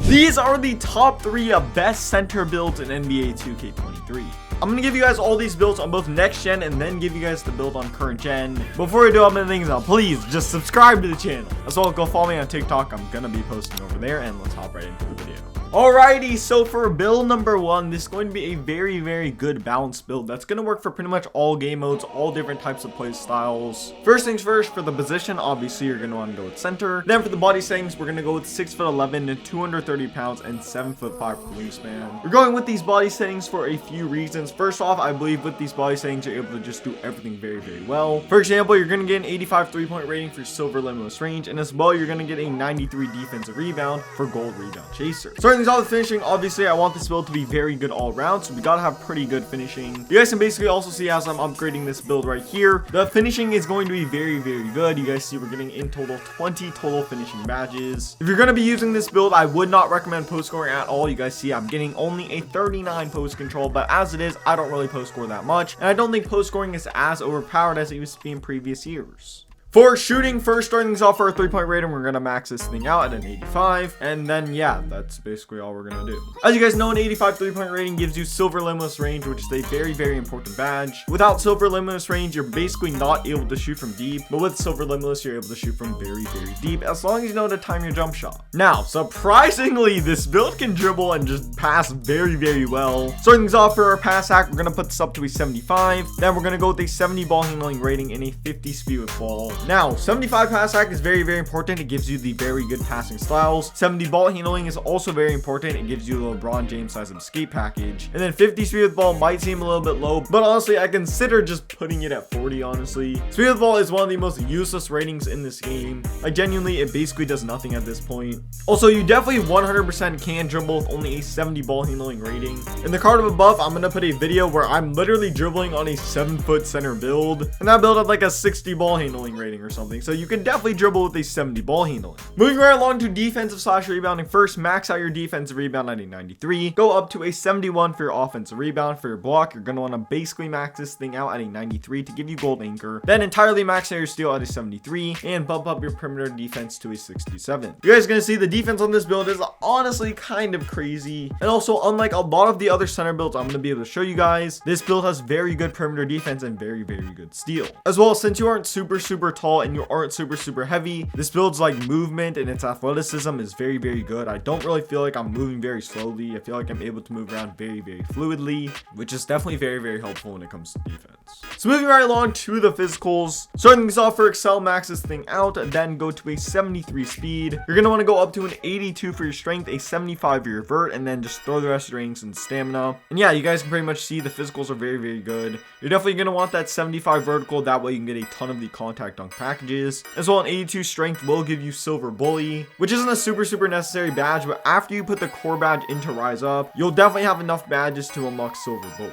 These are the top 3 best center builds in NBA 2K23. I'm going to give you guys all these builds on both next gen and then give you guys the build on current gen. Before we do all the things now, please just subscribe to the channel. As well, go follow me on TikTok. I'm going to be posting over there, and let's hop right into the video. Alrighty, so for build number 1, this is going to be a very good balanced build that's going to work for pretty much all game modes, all different types of play styles. First things first, for the position, obviously you're going to want to go with center. Then for the body settings, we're going to go with 6'11", 230 pounds, and 7'5" for wingspan. We're going with these body settings for a few reasons. First off, I believe with these body settings, you're able to just do everything very well. For example, you're going to get an 85 3-point rating for silver limitless range, and as well, you're going to get a 93 defensive rebound for gold rebound chaser. Starting all the finishing, obviously I want this build to be very good all around, so we gotta have pretty good finishing. You guys can basically also see as I'm upgrading this build right here, the finishing is going to be very good. You guys see we're getting in total 20 total finishing badges. If you're going to be using this build, I would not recommend post scoring at all. You guys see I'm getting only a 39 post control, but as it is, I don't really post score that much, and I don't think post scoring is as overpowered as it used to be in previous years. For shooting, first starting things off for a 3-point rating, we're going to max this thing out at an 85. And then, yeah, that's basically all we're going to do. As you guys know, an 85 3-point rating gives you silver limitless range, which is a very important badge. Without silver limitless range, you're basically not able to shoot from deep. But with silver limitless, you're able to shoot from very deep, as long as you know to time your jump shot. Now, surprisingly, this build can dribble and just pass very well. Starting things off for our pass hack, we're going to put this up to a 75. Then we're going to go with a 70 ball handling rating and a 50 speed with ball. Now, 75 pass hack is very important. It gives you the very good passing styles. 70 ball handling is also very important. It gives you the LeBron James size of escape package. And then 50 speed with ball might seem a little bit low, but honestly, I consider just putting it at 40, honestly. Speed with ball is one of the most useless ratings in this game. Like, genuinely, it basically does nothing at this point. Also, you definitely 100% can dribble with only a 70 ball handling rating. In the card above, I'm going to put a video where I'm literally dribbling on a 7-foot center build, and that build had like a 60 ball handling rating or something, so you can definitely dribble with a 70 ball handling. Moving right along to defensive / rebounding, first max out your defensive rebound at a 93, go up to a 71 for your offensive rebound. For your block, you're going to want to basically max this thing out at a 93 to give you gold anchor, then entirely max out your steal at a 73 and bump up your perimeter defense to a 67. You guys are going to see the defense on this build is honestly kind of crazy, and also unlike a lot of the other center builds I'm going to be able to show you guys, this build has very good perimeter defense and very good steal. As well, since you aren't super tall and you aren't super heavy, this build's like movement and its athleticism is very good. I don't really feel like I'm moving very slowly. I feel like I'm able to move around very fluidly, which is definitely very helpful when it comes to defense. So moving right along to the physicals, starting things off for Excel, max this thing out, then go to a 73 speed. You're gonna want to go up to an 82 for your strength, a 75 for your vert, and then just throw the rest of your ranks and stamina. And yeah, you guys can pretty much see the physicals are very good. You're definitely gonna want that 75 vertical, that way you can get a ton of the contact dunk packages. As well, an 82 strength will give you silver bully, which isn't a super necessary badge, but after you put the core badge into Rise Up, you'll definitely have enough badges to unlock silver bully.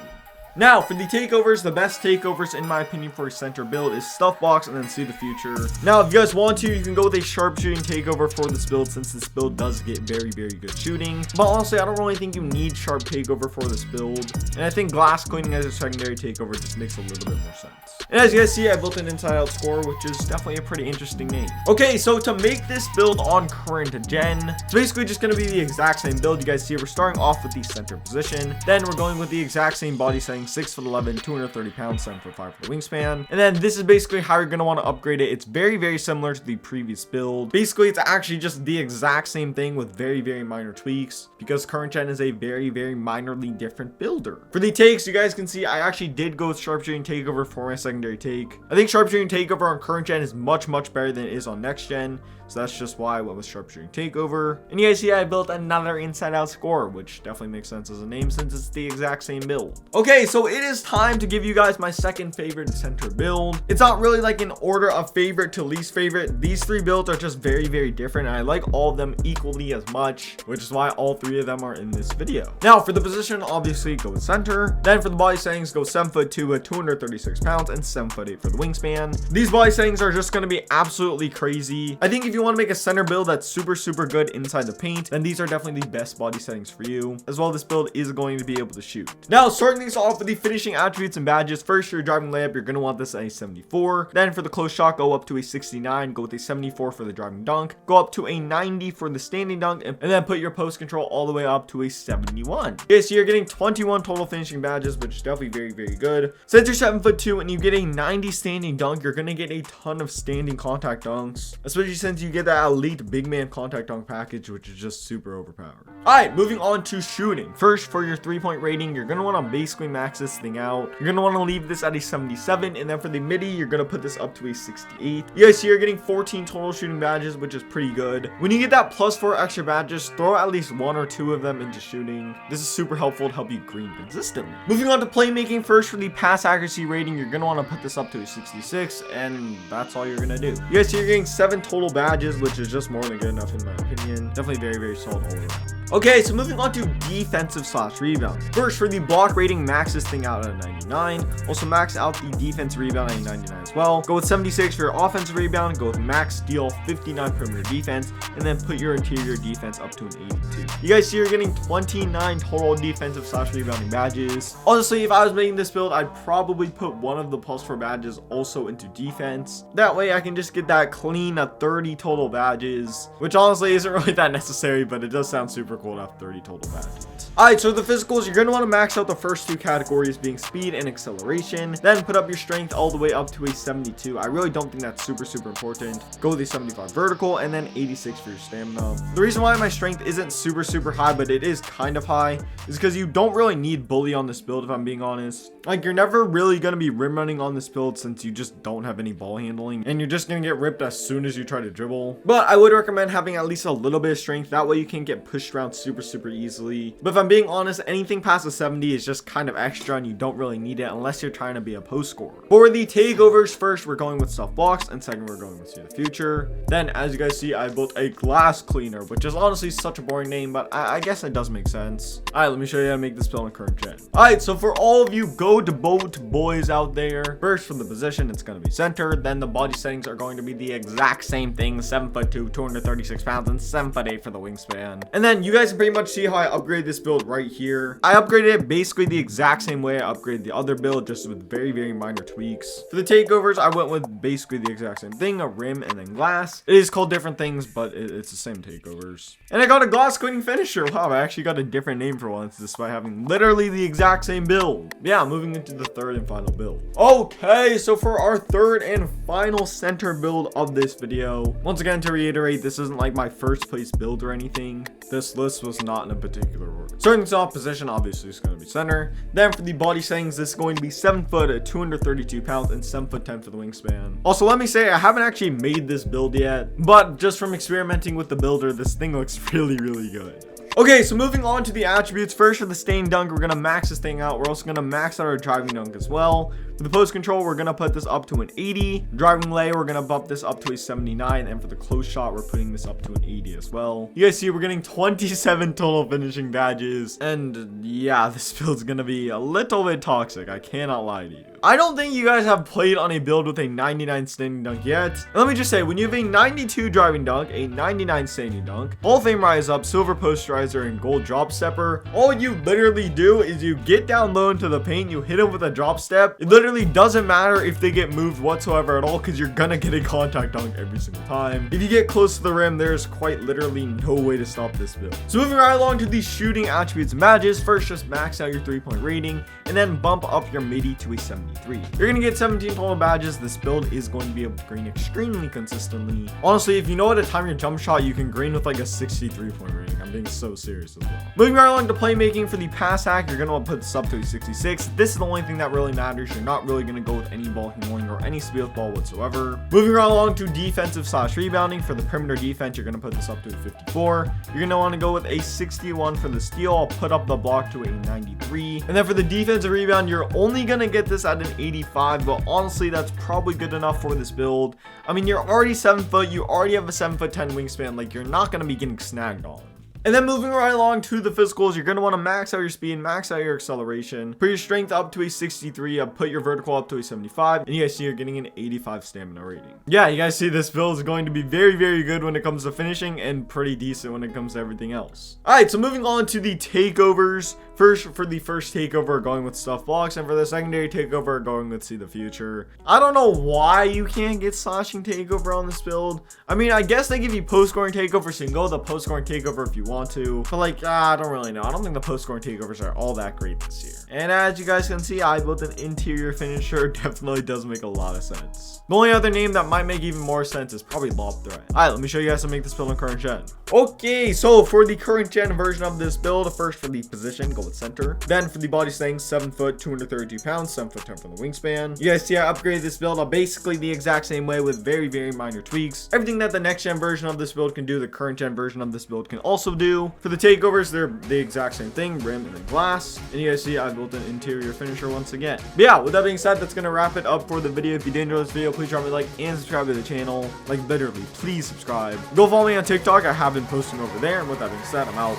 Now, for the takeovers, the best takeovers in my opinion for a center build is Stuff Box and then See the Future. Now, if you guys want to, you can go with a sharpshooting takeover for this build, since this build does get very good shooting. But honestly, I don't really think you need sharp takeover for this build, and I think glass cleaning as a secondary takeover just makes a little bit more sense. And as you guys see, I built an inside out score, which is definitely a pretty interesting name. Okay, so to make this build on current gen, it's basically just going to be the exact same build. You guys see we're starting off with the center position, then we're going with the exact same body setting, 6'11", 230 pounds, 7'5" for the wingspan. And then this is basically how you're going to want to upgrade it. It's very similar to the previous build. Basically, it's actually just the exact same thing with very minor tweaks, because current gen is a very minorly different builder. For the takes, you guys can see I actually did go with sharpshooting takeover for my secondary take. I think sharpshooting takeover on current gen is much better than it is on next gen, so that's just why I went with sharpshooting takeover. And you guys see I built another inside out score, which definitely makes sense as a name since it's the exact same build. Okay, so it is time to give you guys my second favorite center build. It's not really like in order of favorite to least favorite. These 3 builds are just very different, and I like all of them equally as much, which is why all 3 of them are in this video. Now, for the position, obviously go with center. Then for the body settings, go 7'2" 236 pounds, and 7'8" for the wingspan. These body settings are just going to be absolutely crazy. I think if you want to make a center build that's super good inside the paint, then these are definitely the best body settings for you. As well, this build is going to be able to shoot. Now, starting these off, for the finishing attributes and badges, first for your driving layup, you're going to want this at a 74. Then for the close shot, go up to a 69, go with a 74 for the driving dunk, go up to a 90 for the standing dunk, and then put your post control all the way up to a 71. Okay, so you're getting 21 total finishing badges, which is definitely very, very good. Since you're 7'2" and you get a 90 standing dunk, you're going to get a ton of standing contact dunks, especially since you get that elite big man contact dunk package, which is just super overpowered. All right, moving on to shooting. First, for your 3-point rating, you're going to want to basically max this thing out. You're going to want to leave this at a 77, and then for the midi, you're going to put this up to a 68. You guys see you're getting 14 total shooting badges, which is pretty good. When you get that +4 extra badges, throw at least 1 or 2 of them into shooting. This is super helpful to help you green consistently. Moving on to playmaking, first for the pass accuracy rating, you're going to want to put this up to a 66, and that's all you're going to do. You guys see you're getting 7 total badges, which is just more than good enough in my opinion. Definitely very, very solid all around. Okay, so moving on to defensive / rebound. First, for the block rating, max this thing out at a 99. Also, max out the defense rebound at a 99 as well. Go with 76 for your offensive rebound. Go with max steal, 59 perimeter defense, and then put your interior defense up to an 82. You guys see you're getting 29 total defensive / rebounding badges. Honestly, if I was making this build, I'd probably put one of the +4 badges also into defense. That way, I can just get that clean 30 total badges, which honestly isn't really that necessary, but it does sound super cool to have 30 total badges. Alright, so the physicals, you're going to want to max out the first 2 categories being speed and acceleration, then put up your strength all the way up to a 72. I really don't think that's super important. Go with a 75 vertical and then 86 for your stamina. The reason why my strength isn't super high, but it is kind of high, is because you don't really need bully on this build, if I'm being honest. Like, you're never really going to be rim running on this build since you just don't have any ball handling, and you're just going to get ripped as soon as you try to dribble. But I would recommend having at least a little bit of strength, that way you can get pushed around super easily. But if I'm being honest, anything past a 70 is just kind of extra and you don't really need it unless you're trying to be a post scorer. For the takeovers, first we're going with self blocks, and second we're going with see the future. Then, as you guys see, I built a glass cleaner, which is honestly such a boring name, but I guess it does make sense. All right, let me show you how to make this build on current gen. All right, so for all of you go to boat boys out there, first for the position, it's going to be center. Then the body settings are going to be the exact same thing: 7'2", 236 pounds, and 7'8" for the wingspan. And then you guys can pretty much see how I upgrade this build right here. I upgraded it basically the exact same way I upgraded the other build, just with very minor tweaks. For the takeovers, I went with basically the exact same thing: a rim and then glass. It is called different things, but it's the same takeovers. And I got a glass cleaning finisher. Wow, I actually got a different name for once, despite having literally the exact same build. Yeah, moving into the third and final build. Okay, so for our third and final center build of this video, once again, to reiterate, this isn't like my first place build or anything. This list was not in a particular order. Starting off, position obviously is going to be center. Then for the body settings, this is going to be 7 foot at 232 pounds and 7'10" for the wingspan. Also, let me say, I haven't actually made this build yet, but just from experimenting with the builder, this thing looks really good. Okay, so moving on to the attributes. First, for the standing dunk, we're going to max this thing out. We're also going to max out our driving dunk as well. For the post control, we're going to put this up to an 80. Driving lay, we're going to bump this up to a 79. And for the close shot, we're putting this up to an 80 as well. You guys see, we're getting 27 total finishing badges. And yeah, this build's going to be a little bit toxic. I cannot lie to you. I don't think you guys have played on a build with a 99 standing dunk yet. And let me just say, when you have a 92 driving dunk, a 99 standing dunk, Hall of Fame rise up, silver posterizer, and gold drop stepper, all you literally do is you get down low into the paint, you hit them with a drop step. It literally doesn't matter if they get moved whatsoever at all, because you're gonna get a contact dunk every single time. If you get close to the rim, there's quite literally no way to stop this build. So moving right along to the shooting attributes and badges. First, just max out your 3-point rating, and then bump up your midi to a 73. You're gonna get 17 total badges. This build is going to be able to green extremely consistently. Honestly, if you know how to time your jump shot, you can green with like a 63-point rating. I'm being so serious as well. Moving right along to playmaking, for the pass hack, you're gonna want to put this up to a 66. This is the only thing that really matters. You're not really gonna go with any ball handling or any speed with ball whatsoever. Moving right along to defensive / rebounding, for the perimeter defense, you're gonna put this up to a 54. You're gonna want to go with a 61 for the steal. I'll put up the block to a 93. And then for the defensive rebound, you're only gonna get this at an 85, but honestly, that's probably good enough for this build. I mean, you're already 7 foot, you already have a 7'10" wingspan, like you're not gonna be getting snagged on. And then moving right along to the physicals, you're going to want to max out your speed, max out your acceleration, put your strength up to a 63, put your vertical up to a 75, and you guys see you're getting an 85 stamina rating. Yeah, you guys see this build is going to be very good when it comes to finishing and pretty decent when it comes to everything else. All right, so moving on to the takeovers. First, for the first takeover, going with stuff blocks, and for the secondary takeover, going with see the future. I don't know why you can't get slashing takeover on this build. I mean, I guess they give you post scoring takeover, so you can go with the post scoring takeover if you want to, but like, I don't really know. I don't think the post scoring takeovers are all that great this year. And as you guys can see, I built an interior finisher. Definitely does make a lot of sense. The only other name that might make even more sense is probably Lob Threat. All right, let me show you guys how to make this build on current gen. Okay, so for the current gen version of this build, first for the position, go with center. Then for the body strength, 7 foot, 232 pounds, 7 foot 10 from the wingspan. You guys see I upgraded this build basically the exact same way with very, very minor tweaks. Everything that the next gen version of this build can do, the current gen version of this build can also do. For the takeovers, they're the exact same thing, rim and then glass. And you guys see I built an interior finisher once again. But yeah, with that being said, that's gonna wrap it up for the video. If you did enjoy this video, please drop me a like and subscribe to the channel. Like literally, please subscribe. Go follow me on TikTok. I have been posting over there. And with that being said, I'm out.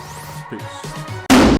Peace.